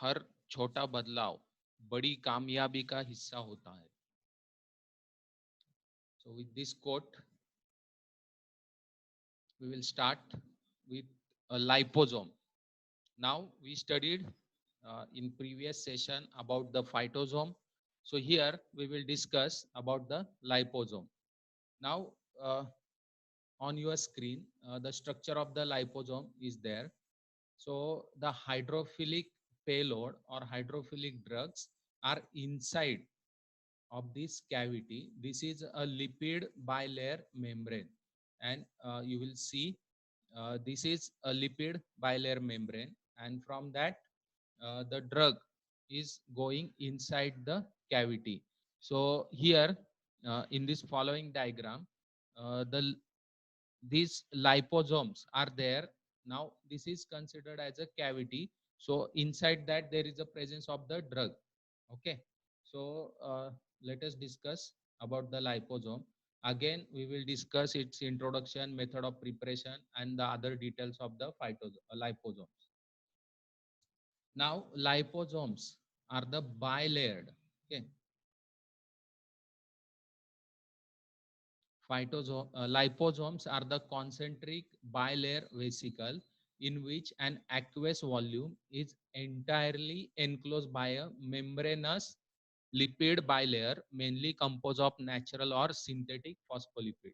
हर छोटा बदलाव बड़ी कामयाबी का हिस्सा होता है. So with this quote, we will start with a liposome. Now we studied in previous session about the phytosome. So here we will discuss about the liposome. Now on your screen, the structure of the liposome is there. So the hydrophilic payload or hydrophilic drugs are inside of this cavity. This is a lipid bilayer membrane, and you will see this is a lipid bilayer membrane, and from that the drug is going inside the cavity. So here in this following diagram, the these liposomes are there. Now this is considered as a cavity, so inside that there is a presence of the drug. Okay, so let us discuss about the liposome. Again we will discuss its introduction, method of preparation, and the other details of the liposomes. Now liposomes are the bilayered. Okay, liposomes are the concentric bilayer vesicle in which an aqueous volume is entirely enclosed by a membranous lipid bilayer, mainly composed of natural or synthetic phospholipid.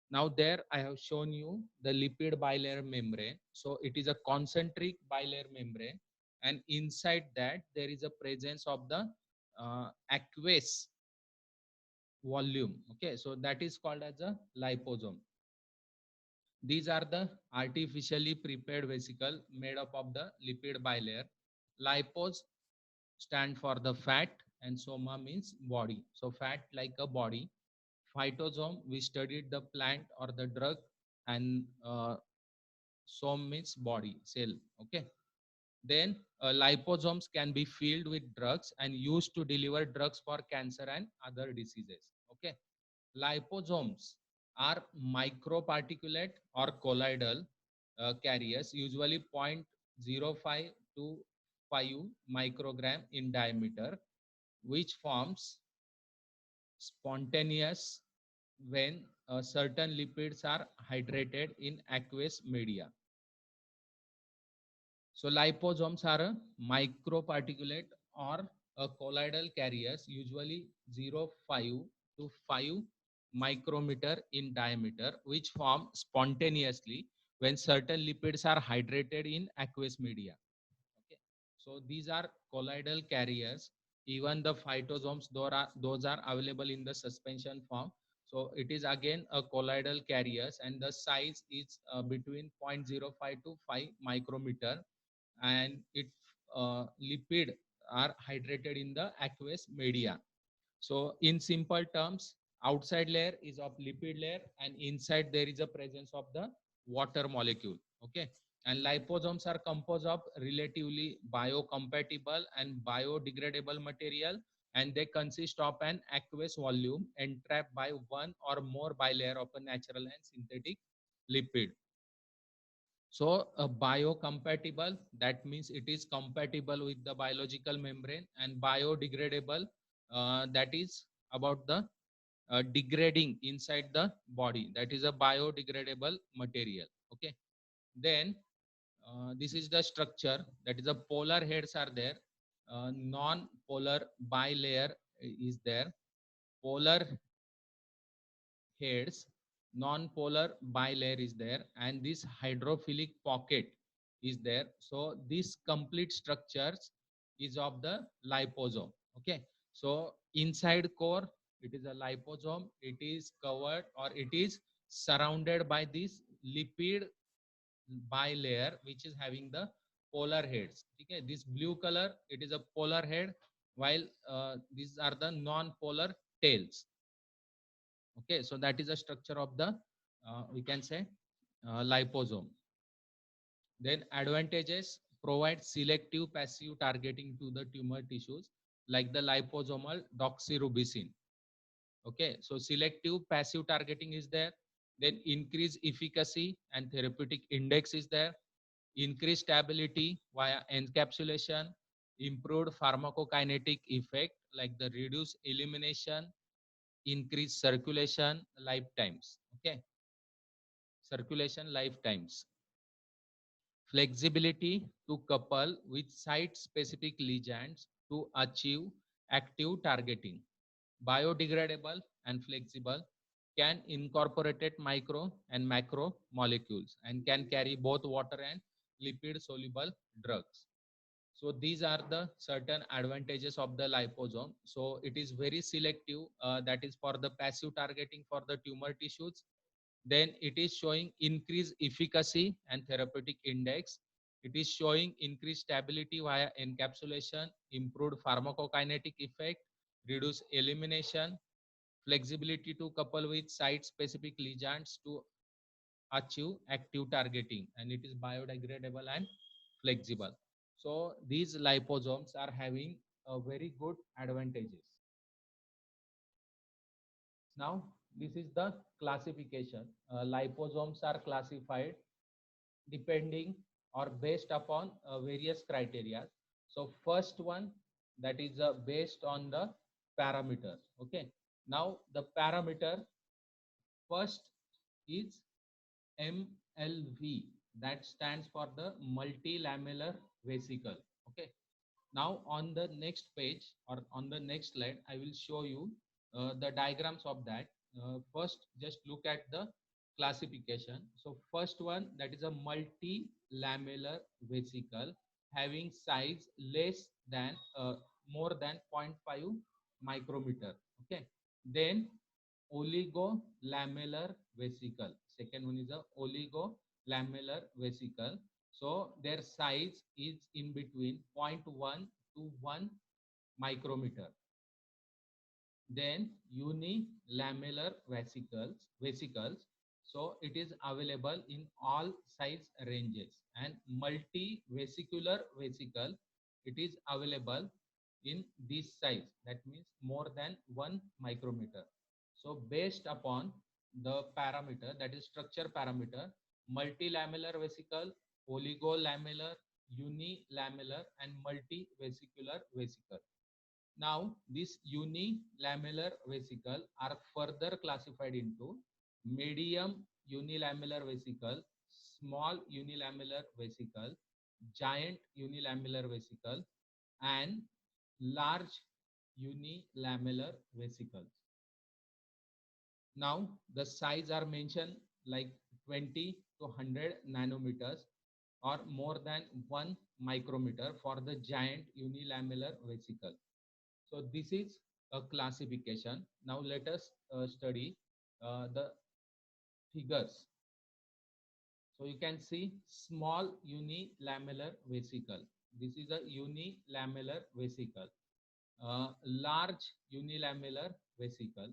Now there I have shown you the lipid bilayer membrane. So it is a concentric bilayer membrane, and inside that there is a presence of the aqueous volume. Okay, so that is called as a liposome. These are the artificially prepared vesicle made up of the lipid bilayer. Lipos stand for the fat, and soma means body. So fat like a body. Phytosome, we studied the plant or the drug, and some means body, cell. Okay. Then liposomes can be filled with drugs and used to deliver drugs for cancer and other diseases. Okay. Liposomes are microparticulate or colloidal carriers, usually 0.05 to 5 microgram in diameter, which forms spontaneous when certain lipids are hydrated in aqueous media. So liposomes are a microparticulate or a colloidal carriers, usually 0.5 to 5 micrometer in diameter, which form spontaneously when certain lipids are hydrated in aqueous media. Okay. So these are colloidal carriers. Even the phytosomes, those are available in the suspension form. So it is again a colloidal carriers, and the size is between 0.05 to 5 micrometer, and it lipid are hydrated in the aqueous media. So in simple terms, outside layer is of lipid layer, and inside there is a presence of the water molecule. Okay, and liposomes are composed of relatively biocompatible and biodegradable material, and they consist of an aqueous volume entrapped by one or more bilayer of a natural and synthetic lipid. So biocompatible, that means it is compatible with the biological membrane, and biodegradable, that is about the degrading inside the body. That is a biodegradable material. Okay. Then this is the structure. That is the polar heads are there. Non-polar bilayer is there. Polar heads, non-polar bilayer is there, and this hydrophilic pocket is there. So this complete structures is of the liposome. Okay, so inside core it is a liposome. It is covered or it is surrounded by this lipid bilayer which is having the polar heads. Okay, this blue color, it is a polar head, while these are the non-polar tails. Okay, so that is the structure of the we can say liposome. Then advantages: provide selective passive targeting to the tumor tissues like the liposomal doxorubicin. Okay, so selective passive targeting is there. Then increase efficacy and therapeutic index is there. Increase stability via encapsulation. improved pharmacokinetic effect like the reduced elimination, increased circulation lifetimes. Okay, circulation lifetimes. Flexibility to couple with site-specific ligands to achieve active targeting. Biodegradable and flexible, can incorporate micro and macro molecules and can carry both water and lipid soluble drugs. So these are the certain advantages of the liposome. So it is very selective, that is for the passive targeting for the tumor tissues. Then it is showing increased efficacy and therapeutic index. It is showing increased stability via encapsulation, improved pharmacokinetic effect, reduced elimination, flexibility to couple with site-specific ligands to achieve active targeting, and it is biodegradable and flexible. So these liposomes are having a very good advantages. Now this is the classification. Liposomes are classified depending or based upon various criteria. So first one, that is based on the parameters. Okay, now the parameter first is MLV, that stands for the multilamellar vesicle. Okay, now on the next page or on the next slide, I will show you the diagrams of that. First, just look at the classification. So first one, that is a multilamellar vesicle having size less than more than 0.5 micrometer. Okay, then oligolamellar vesicle. Second one is a oligolamellar vesicle. So their size is in between 0.1 to 1 micrometer. Then unilamellar vesicles. So it is available in all size ranges. And multivesicular vesicle, it is available in this size, that means more than 1 micrometer. So based upon the parameter, that is structure parameter, multilamellar vesicle, oligolamellar, unilamellar and multivesicular vesicle. Now, these unilamellar vesicle are further classified into medium unilamellar vesicle, small unilamellar vesicle, giant unilamellar vesicle, and large unilamellar vesicles. Now, the size are mentioned like 20 to 100 nanometers or more than 1 micrometer for the giant unilamellar vesicle. So this is a classification. Now let us study the figures. So you can see small unilamellar vesicle. This is a unilamellar vesicle. Large unilamellar vesicle.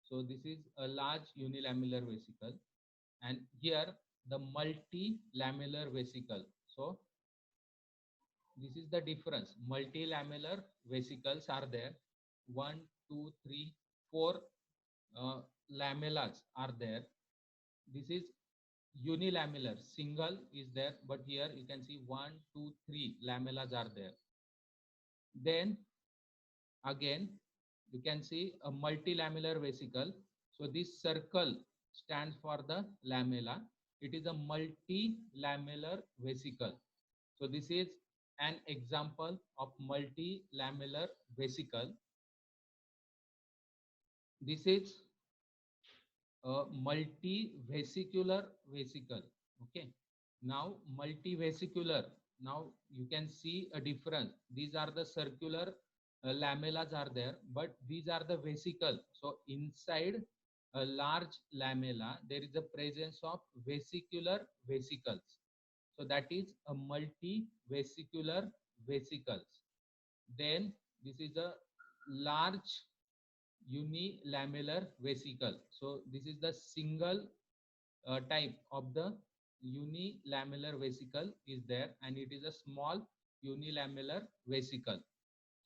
So this is a large unilamellar vesicle. And here the multilamellar vesicle. So this is the difference. Multilamellar vesicles are there. 1, 2, 3, 4 lamellas are there. This is unilamellar. Single is there, but here you can see 1, 2, 3 lamellas are there. Then again, you can see a multilamellar vesicle. So this circle stands for the lamella. It is a multilamellar vesicle. So this is an example of multilamellar vesicle. This is a multivesicular vesicle. Okay, now multivesicular, now you can see a difference. These are the circular lamellas are there, but these are the vesicle. So inside a large lamella there is a presence of vesicular vesicles. So that is a multivesicular vesicles. Then this is a large unilamellar vesicle. So this is the single type of the unilamellar vesicle is there, and it is a small unilamellar vesicle.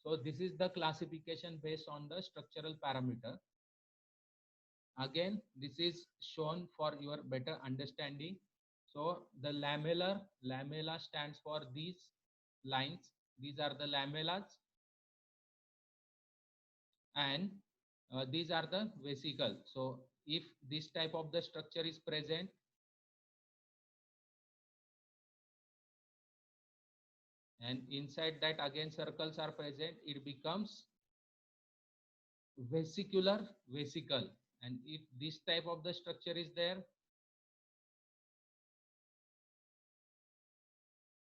So this is the classification based on the structural parameter. Again, this is shown for your better understanding. So the lamella stands for these lines. These are the lamellas, and these are the vesicles. So if this type of the structure is present, and inside that again circles are present, it becomes vesicular vesicle. And if this type of the structure is there,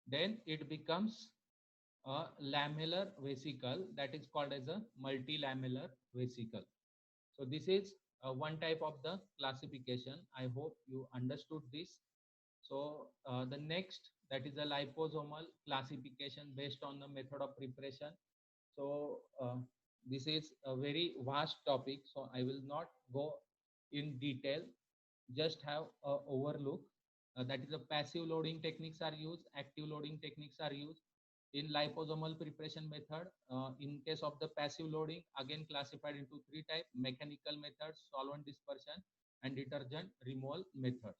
then it becomes a lamellar vesicle, that is called as a multilamellar vesicle. So this is one type of the classification. I hope you understood this. So the next, that is a liposomal classification based on the method of preparation. So this is a very vast topic, so I will not go in detail, just have a overlook. That is, a passive loading techniques are used, active loading techniques are used in liposomal preparation method. In case of the passive loading, again classified into three types: mechanical methods, solvent dispersion, and detergent removal methods.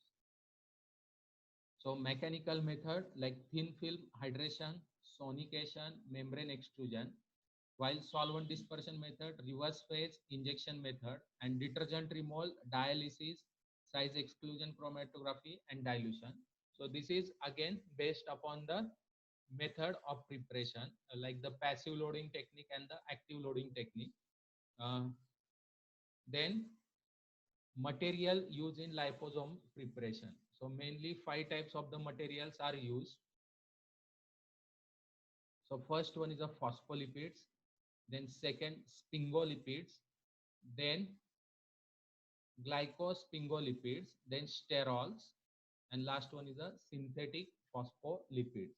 So mechanical method like thin film hydration, sonication, membrane extrusion, while solvent dispersion method, reverse phase injection method, and detergent removal, dialysis, size exclusion chromatography, and dilution. So this is again based upon the method of preparation, like the passive loading technique and the active loading technique. Uh, then material used in liposome preparation. So mainly five types of the materials are used. So first one is a phospholipids, then second sphingolipids, then glycospingolipids, then sterols, and last one is a synthetic phospholipids.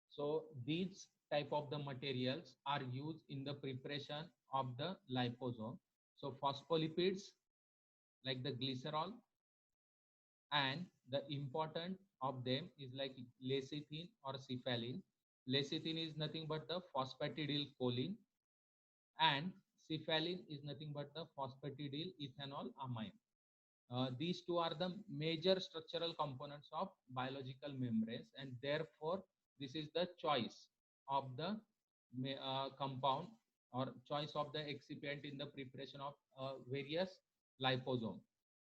So these type of the materials are used in the preparation of the liposome. So phospholipids like the glycerol, and the important of them is like lecithin or cephalin. Lecithin is nothing but the phosphatidylcholine, and cephalin is nothing but the phosphatidyl ethanol amine. These two are the major structural components of biological membranes, and therefore this is the choice of the compound or choice of the excipient in the preparation of various liposome.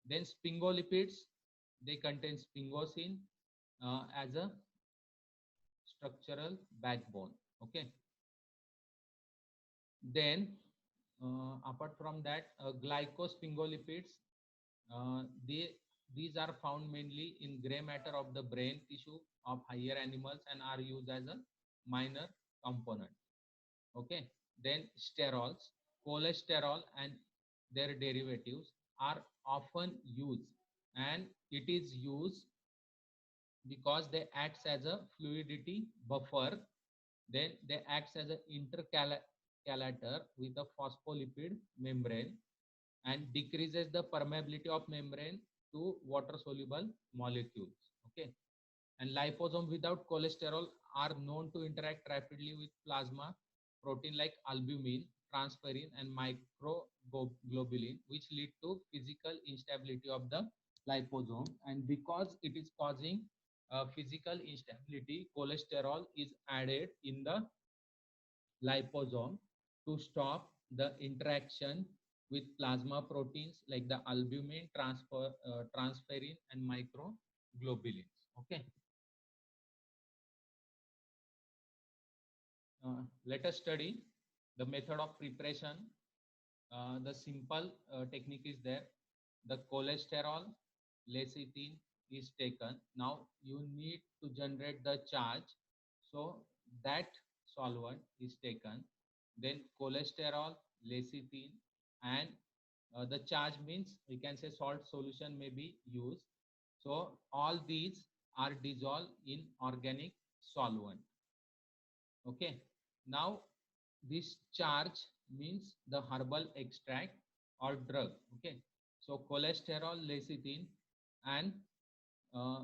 Then sphingolipids, they contain sphingosine as a structural backbone. Okay. Then apart from that, glycosphingolipids, they these are found mainly in gray matter of the brain tissue of higher animals and are used as a minor component. Okay. Then sterols, cholesterol and their derivatives are often used, and it is used because they acts as a fluidity buffer. Then they acts as an intercalator with a phospholipid membrane and decreases the permeability of membrane to water soluble molecules. Okay. And liposome without cholesterol are known to interact rapidly with plasma protein like albumin, transferrin, and microglobulin, which lead to physical instability of the liposome. And because it is causing physical instability, cholesterol is added in the liposome to stop the interaction with plasma proteins like the albumin, transferrin, and microglobulins. Okay. Let us study the method of preparation. The simple technique is there. The cholesterol, lecithin is taken. Now you need to generate the charge. So that solvent is taken. Then cholesterol, lecithin, and the charge means we can say salt solution may be used. So all these are dissolved in organic solvent. Okay. Now this charge means the herbal extract or drug. Okay. So cholesterol, lecithin, and uh,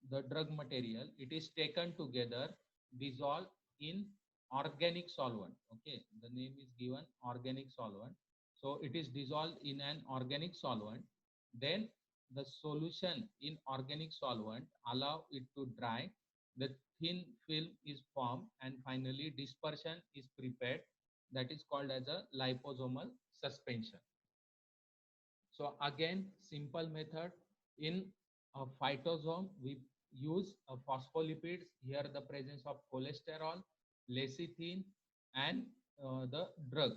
the drug material, it is taken together, dissolved in organic solvent. Okay. The name is given organic solvent. So it is dissolved in an organic solvent. Then the solution in organic solvent allow it to dry. The thin film is formed, and finally dispersion is prepared, that is called as a liposomal suspension. So again, simple method. In a phytosome, we use phospholipids. Here the presence of cholesterol, lecithin, and the drug.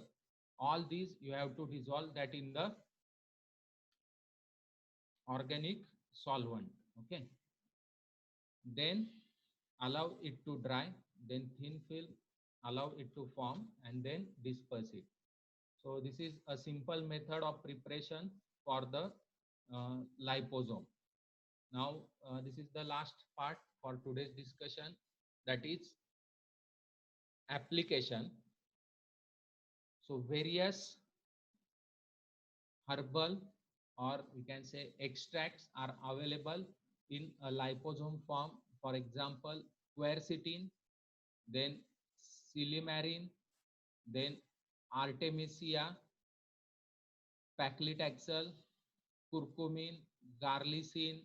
All these you have to dissolve that in the organic solvent. Okay. Then allow it to dry. Then thin film, allow it to form, and then disperse it. So this is a simple method of preparation for the liposome. Now, this is the last part for today's discussion, that is application. So various herbal, or we can say extracts, are available in a liposome form. For example, quercetin, then silymarin, then artemisia, paclitaxel, curcumin, garlicin,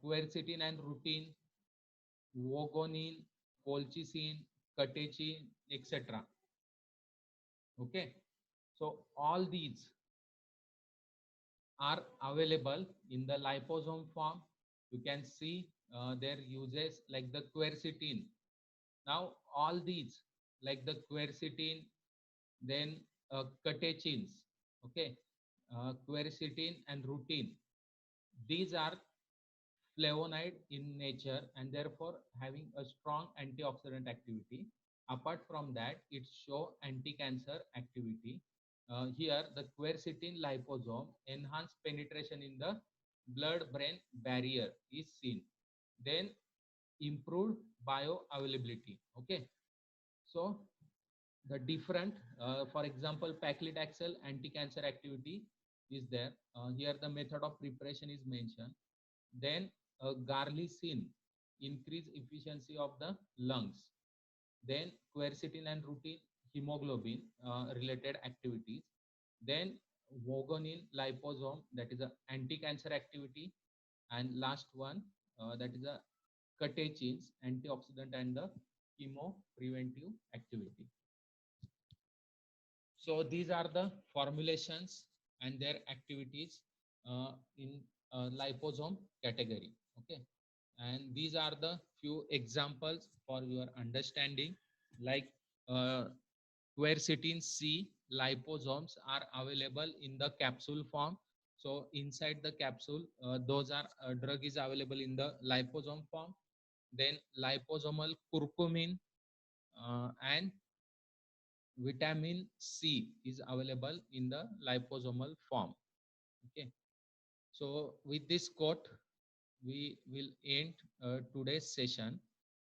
quercetin and rutin, wogonin, colchicine, catechin, etc. Okay, so all these are available in the liposome form. You can see their uses, like the quercetin. Now all these, like the quercetin, then catechins, okay, quercetin and rutin, these are flavonoid in nature and therefore having a strong antioxidant activity. Apart from that, it show anti-cancer activity. Here, the quercetin liposome enhance penetration in the blood-brain barrier is seen. Then improved bioavailability. Okay, so the different, for example, paclitaxel anti-cancer activity is there. Here, the method of preparation is mentioned. Then garlicin increase efficiency of the lungs. Then quercetin and rutin hemoglobin related activities. Then vogonin liposome, that is a anti-cancer activity. And last one, that is a catechins antioxidant and the chemo preventive activity. So these are the formulations and their activities in liposome category. Okay, and these are the few examples for your understanding, like uh, quercetin C liposomes are available in the capsule form. So inside the capsule, those are drug is available in the liposome form. Then liposomal curcumin and vitamin C is available in the liposomal form. Okay. So with this quote, we will end today's session.